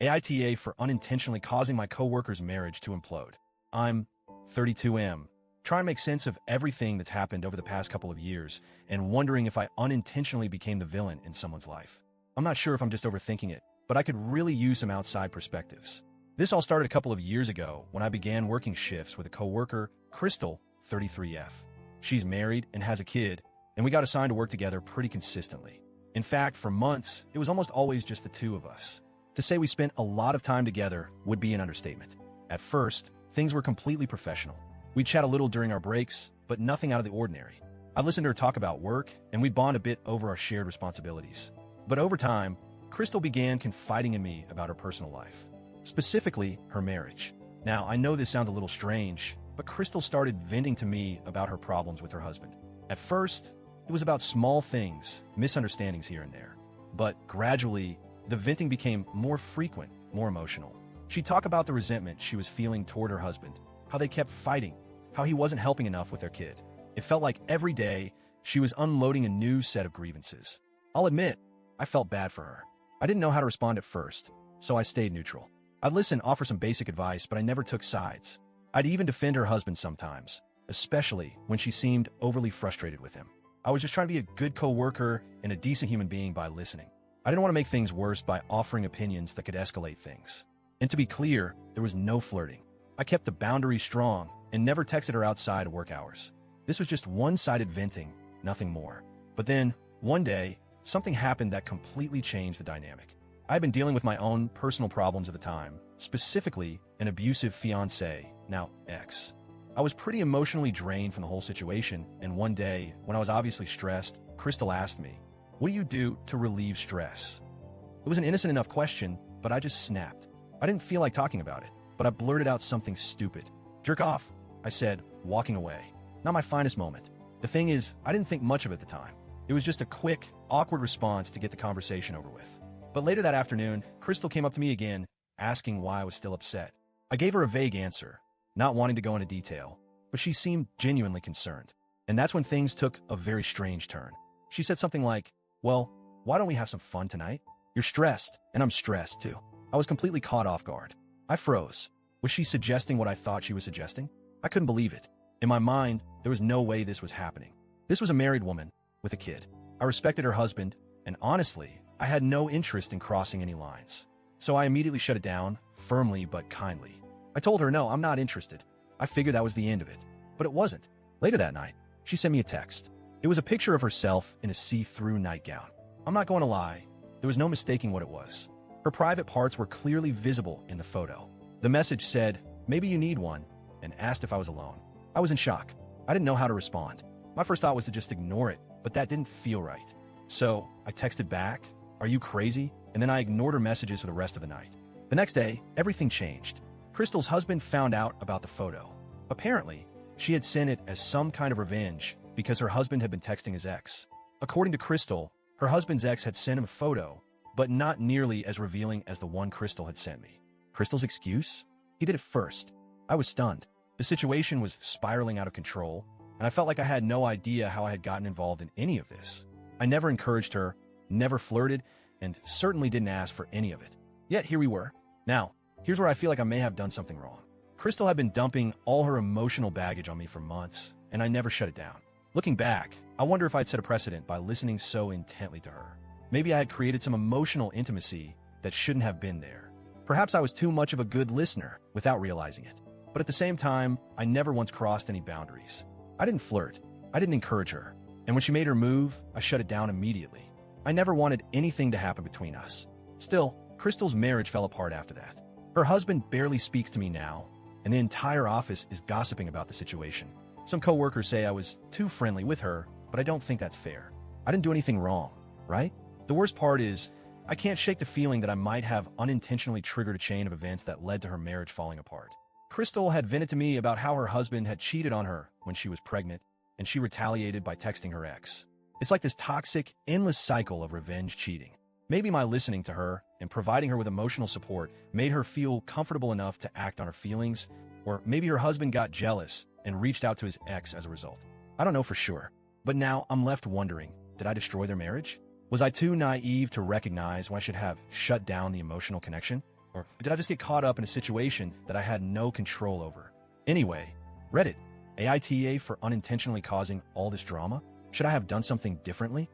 AITA for unintentionally causing my coworker's marriage to implode. I'm 32M, trying to make sense of everything that's happened over the past couple of years and wondering if I unintentionally became the villain in someone's life. I'm not sure if I'm just overthinking it, but I could really use some outside perspectives. This all started a couple of years ago when I began working shifts with a coworker, Crystal, 33F. She's married and has a kid, and we got assigned to work together pretty consistently. In fact, for months, it was almost always just the two of us. To say we spent a lot of time together would be an understatement. At first, things were completely professional. We'd chat a little during our breaks, but nothing out of the ordinary. I'd listen to her talk about work, and we'd bond a bit over our shared responsibilities. But over time, Crystal began confiding in me about her personal life, specifically her marriage. Now, I know this sounds a little strange, but Crystal started venting to me about her problems with her husband. At first, it was about small things, misunderstandings here and there. But gradually, the venting became more frequent, more emotional. She'd talk about the resentment she was feeling toward her husband, how they kept fighting, how he wasn't helping enough with their kid. It felt like every day she was unloading a new set of grievances. I'll admit, I felt bad for her. I didn't know how to respond at first, so I stayed neutral. I'd listen, offer some basic advice, but I never took sides. I'd even defend her husband sometimes, especially when she seemed overly frustrated with him. I was just trying to be a good coworker and a decent human being by listening. I didn't want to make things worse by offering opinions that could escalate things. And to be clear, there was no flirting. I kept the boundaries strong and never texted her outside of work hours. This was just one-sided venting, nothing more. But then, one day, something happened that completely changed the dynamic. I had been dealing with my own personal problems at the time, specifically an abusive fiancé, now ex. I was pretty emotionally drained from the whole situation, and one day, when I was obviously stressed, Crystal asked me, "What do you do to relieve stress?" It was an innocent enough question, but I just snapped. I didn't feel like talking about it, but I blurted out something stupid. "Jerk off," I said, walking away. Not my finest moment. The thing is, I didn't think much of it at the time. It was just a quick, awkward response to get the conversation over with. But later that afternoon, Crystal came up to me again, asking why I was still upset. I gave her a vague answer, not wanting to go into detail, but she seemed genuinely concerned. And that's when things took a very strange turn. She said something like, "Well, why don't we have some fun tonight? You're stressed, and I'm stressed too." I was completely caught off guard. I froze. Was she suggesting what I thought she was suggesting? I couldn't believe it. In my mind, there was no way this was happening. This was a married woman with a kid. I respected her husband, and honestly, I had no interest in crossing any lines. So I immediately shut it down, firmly but kindly. I told her, no, I'm not interested. I figured that was the end of it. But it wasn't. Later that night, she sent me a text. It was a picture of herself in a see-through nightgown. I'm not going to lie, there was no mistaking what it was. Her private parts were clearly visible in the photo. The message said, "Maybe you need one," and asked if I was alone. I was in shock. I didn't know how to respond. My first thought was to just ignore it, but that didn't feel right. So I texted back, "Are you crazy?" And then I ignored her messages for the rest of the night. The next day, everything changed. Crystal's husband found out about the photo. Apparently, she had sent it as some kind of revenge because her husband had been texting his ex. According to Crystal, her husband's ex had sent him a photo, but not nearly as revealing as the one Crystal had sent me. Crystal's excuse? He did it first. I was stunned. The situation was spiraling out of control, and I felt like I had no idea how I had gotten involved in any of this. I never encouraged her, never flirted, and certainly didn't ask for any of it. Yet here we were. Now, here's where I feel like I may have done something wrong. Crystal had been dumping all her emotional baggage on me for months, and I never shut it down. Looking back, I wonder if I'd set a precedent by listening so intently to her. Maybe I had created some emotional intimacy that shouldn't have been there. Perhaps I was too much of a good listener without realizing it. But at the same time, I never once crossed any boundaries. I didn't flirt. I didn't encourage her. And when she made her move, I shut it down immediately. I never wanted anything to happen between us. Still, Crystal's marriage fell apart after that. Her husband barely speaks to me now, and the entire office is gossiping about the situation. Some coworkers say I was too friendly with her, but I don't think that's fair. I didn't do anything wrong, right? The worst part is, I can't shake the feeling that I might have unintentionally triggered a chain of events that led to her marriage falling apart. Crystal had vented to me about how her husband had cheated on her when she was pregnant, and she retaliated by texting her ex. It's like this toxic, endless cycle of revenge cheating. Maybe my listening to her and providing her with emotional support made her feel comfortable enough to act on her feelings, or maybe her husband got jealous and reached out to his ex as a result. I don't know for sure, but now I'm left wondering, did I destroy their marriage? Was I too naive to recognize when I should have shut down the emotional connection? Or did I just get caught up in a situation that I had no control over? Anyway, Reddit, AITA for unintentionally causing all this drama? Should I have done something differently?